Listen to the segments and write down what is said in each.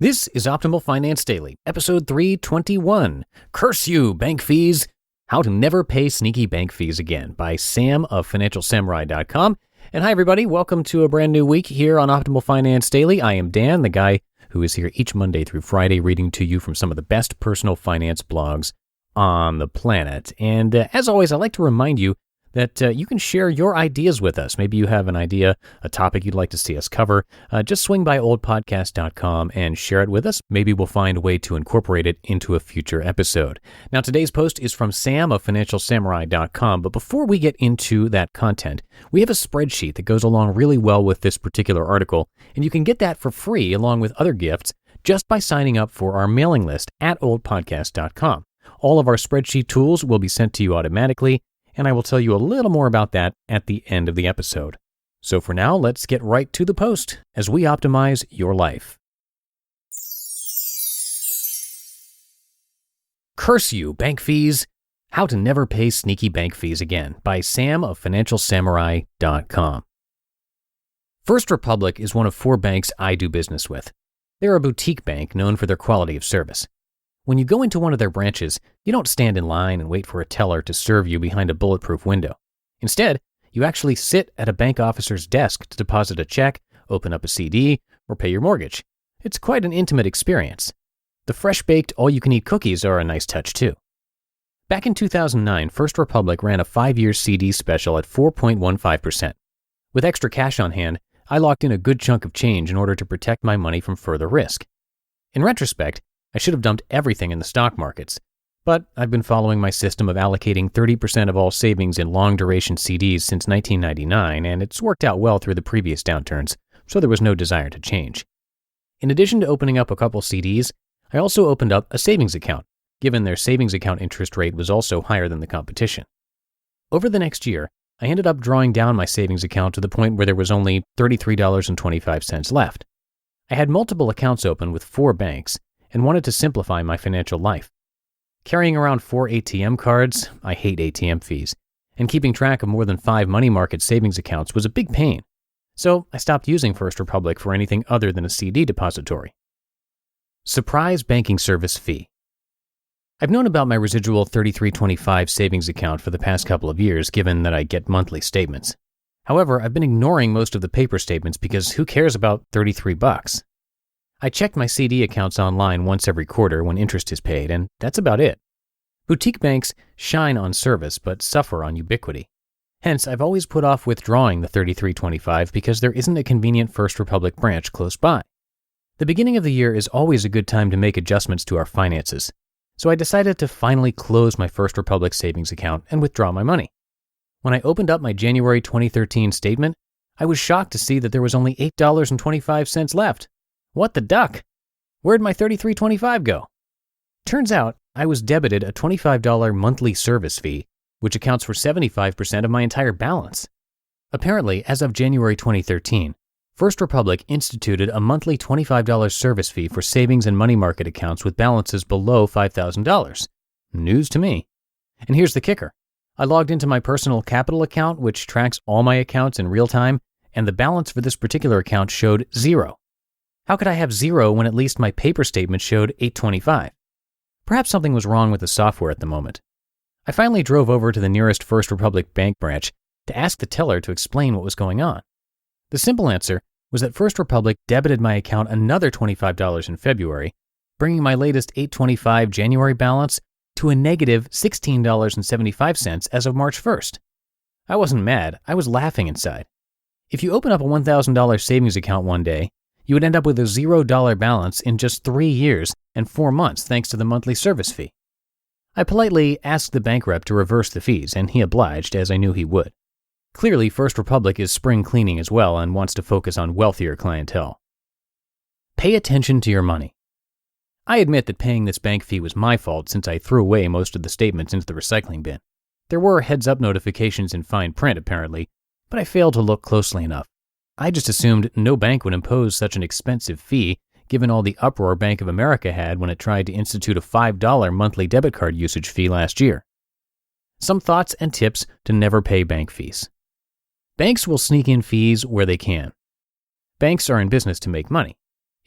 This is Optimal Finance Daily, episode 321. Curse you, bank fees! How to Never Pay Sneaky Bank Fees Again by Sam of FinancialSamurai.com. And hi, everybody. Welcome to a brand new week here on Optimal Finance Daily. I am Dan, the guy who is here each Monday through Friday reading to you from some of the best personal finance blogs on the planet. And as always, I'd like to remind you that you can share your ideas with us. Maybe you have an idea, a topic you'd like to see us cover. Just swing by oldpodcast.com and share it with us. Maybe we'll find a way to incorporate it into a future episode. Now, today's post is from Sam of FinancialSamurai.com. But before we get into that content, we have a spreadsheet that goes along really well with this particular article. And you can get that for free along with other gifts just by signing up for our mailing list at oldpodcast.com. All of our spreadsheet tools will be sent to you automatically, and I will tell you a little more about that at the end of the episode. So for now, let's get right to the post as we optimize your life. Curse you, bank fees! How to Never Pay Sneaky Bank Fees Again by Sam of FinancialSamurai.com. First Republic is one of 4 banks I do business with. They're a boutique bank known for their quality of service. When you go into one of their branches, you don't stand in line and wait for a teller to serve you behind a bulletproof window. Instead, you actually sit at a bank officer's desk to deposit a check, open up a CD, or pay your mortgage. It's quite an intimate experience. The fresh-baked, all-you-can-eat cookies are a nice touch, too. Back in 2009, First Republic ran a 5-year CD special at 4.15%. With extra cash on hand, I locked in a good chunk of change in order to protect my money from further risk. In retrospect, I should have dumped everything in the stock markets, but I've been following my system of allocating 30% of all savings in long-duration CDs since 1999, and it's worked out well through the previous downturns, so there was no desire to change. In addition to opening up a couple CDs, I also opened up a savings account, given their savings account interest rate was also higher than the competition. Over the next year, I ended up drawing down my savings account to the point where there was only $33.25 left. I had multiple accounts open with 4 banks, and wanted to simplify my financial life. Carrying around 4 ATM cards, I hate ATM fees, and keeping track of more than 5 money market savings accounts was a big pain. So I stopped using First Republic for anything other than a CD depository. Surprise banking service fee. I've known about my residual $33.25 savings account for the past couple of years, given that I get monthly statements. However, I've been ignoring most of the paper statements because who cares about $33? I check my CD accounts online once every quarter when interest is paid, and that's about it. Boutique banks shine on service but suffer on ubiquity. Hence, I've always put off withdrawing the $33.25 because there isn't a convenient First Republic branch close by. The beginning of the year is always a good time to make adjustments to our finances, so I decided to finally close my First Republic savings account and withdraw my money. When I opened up my January 2013 statement, I was shocked to see that there was only $8.25 left. What the duck? Where'd my $33.25 go? Turns out I was debited a $25 monthly service fee, which accounts for 75% of my entire balance. Apparently, as of January 2013, First Republic instituted a monthly $25 service fee for savings and money market accounts with balances below $5,000. News to me. And here's the kicker. I logged into my personal capital account, which tracks all my accounts in real time, and the balance for this particular account showed 0. How could I have 0 when at least my paper statement showed $8.25? Perhaps something was wrong with the software at the moment. I finally drove over to the nearest First Republic bank branch to ask the teller to explain what was going on. The simple answer was that First Republic debited my account another $25 in February, bringing my latest $8.25 January balance to a negative $16.75 as of March 1st. I wasn't mad, I was laughing inside. If you open up a $1,000 savings account one day, you would end up with a $0 balance in just 3 years and 4 months thanks to the monthly service fee. I politely asked the bank rep to reverse the fees, and he obliged, as I knew he would. Clearly, First Republic is spring cleaning as well and wants to focus on wealthier clientele. Pay attention to your money. I admit that paying this bank fee was my fault since I threw away most of the statements into the recycling bin. There were heads-up notifications in fine print, apparently, but I failed to look closely enough. I just assumed no bank would impose such an expensive fee, given all the uproar Bank of America had when it tried to institute a $5 monthly debit card usage fee last year. Some thoughts and tips to never pay bank fees. Banks will sneak in fees where they can. Banks are in business to make money.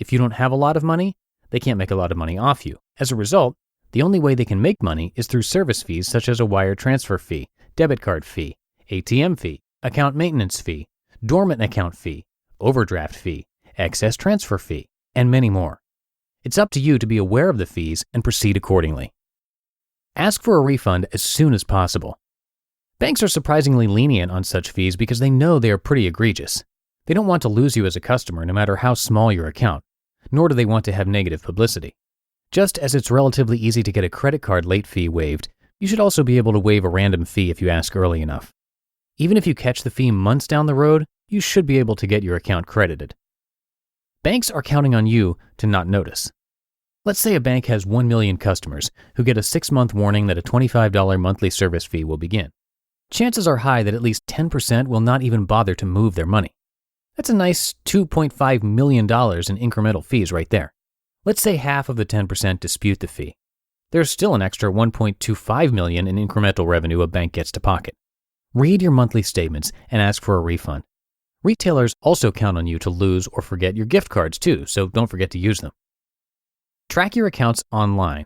If you don't have a lot of money, they can't make a lot of money off you. As a result, the only way they can make money is through service fees such as a wire transfer fee, debit card fee, ATM fee, account maintenance fee, dormant account fee, overdraft fee, excess transfer fee, and many more. It's up to you to be aware of the fees and proceed accordingly. Ask for a refund as soon as possible. Banks are surprisingly lenient on such fees because they know they are pretty egregious. They don't want to lose you as a customer no matter how small your account, nor do they want to have negative publicity. Just as it's relatively easy to get a credit card late fee waived, you should also be able to waive a random fee if you ask early enough. Even if you catch the fee months down the road, you should be able to get your account credited. Banks are counting on you to not notice. Let's say a bank has 1 million customers who get a 6-month warning that a $25 monthly service fee will begin. Chances are high that at least 10% will not even bother to move their money. That's a nice $2.5 million in incremental fees right there. Let's say half of the 10% dispute the fee. There's still an extra $1.25 million in incremental revenue a bank gets to pocket. Read your monthly statements and ask for a refund. Retailers also count on you to lose or forget your gift cards too, so don't forget to use them. Track your accounts online.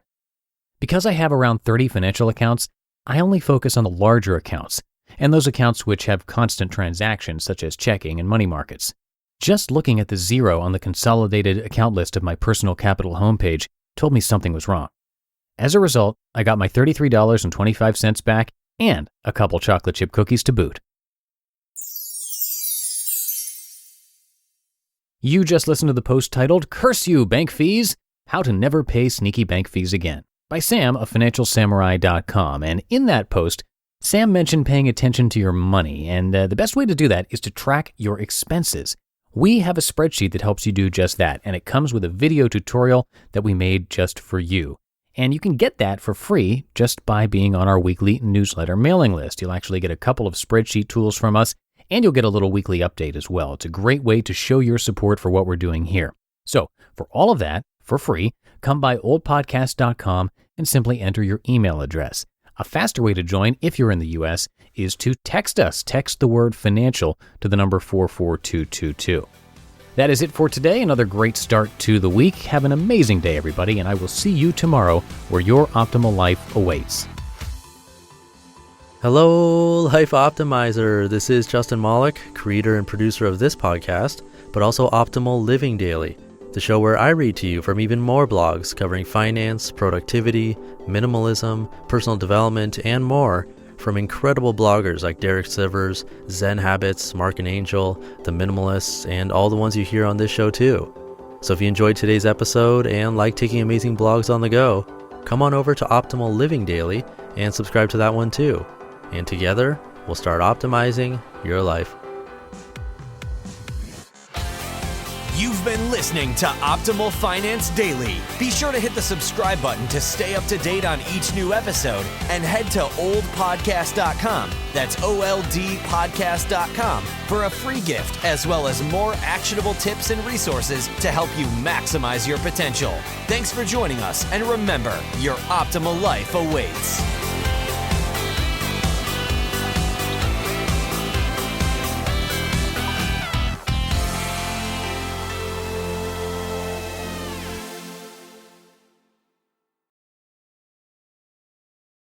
Because I have around 30 financial accounts, I only focus on the larger accounts, and those accounts which have constant transactions such as checking and money markets. Just looking at the zero on the consolidated account list of my Personal Capital homepage told me something was wrong. As a result, I got my $33.25 back and a couple chocolate chip cookies to boot. You just listened to the post titled, "Curse You, Bank Fees! How to Never Pay Sneaky Bank Fees Again," by Sam of FinancialSamurai.com. And in that post, Sam mentioned paying attention to your money, and the best way to do that is to track your expenses. We have a spreadsheet that helps you do just that, and it comes with a video tutorial that we made just for you. And you can get that for free just by being on our weekly newsletter mailing list. You'll actually get a couple of spreadsheet tools from us, and you'll get a little weekly update as well. It's a great way to show your support for what we're doing here. So, for all of that, for free, come by oldpodcast.com and simply enter your email address. A faster way to join, if you're in the U.S., is to text us. Text the word financial to the number 44222. That is it for today. Another great start to the week. Have an amazing day, everybody, and I will see you tomorrow where your optimal life awaits. Hello, Life Optimizer. This is Justin Malik, creator and producer of this podcast, but also Optimal Living Daily, the show where I read to you from even more blogs covering finance, productivity, minimalism, personal development, and more from incredible bloggers like Derek Sivers, Zen Habits, Mark and Angel, The Minimalists, and all the ones you hear on this show too. So if you enjoyed today's episode and like taking amazing blogs on the go, come on over to Optimal Living Daily and subscribe to that one too. And together, we'll start optimizing your life. You've been listening to Optimal Finance Daily. Be sure to hit the subscribe button to stay up to date on each new episode and head to oldpodcast.com. That's OLDpodcast.com for a free gift as well as more actionable tips and resources to help you maximize your potential. Thanks for joining us, and remember, your optimal life awaits.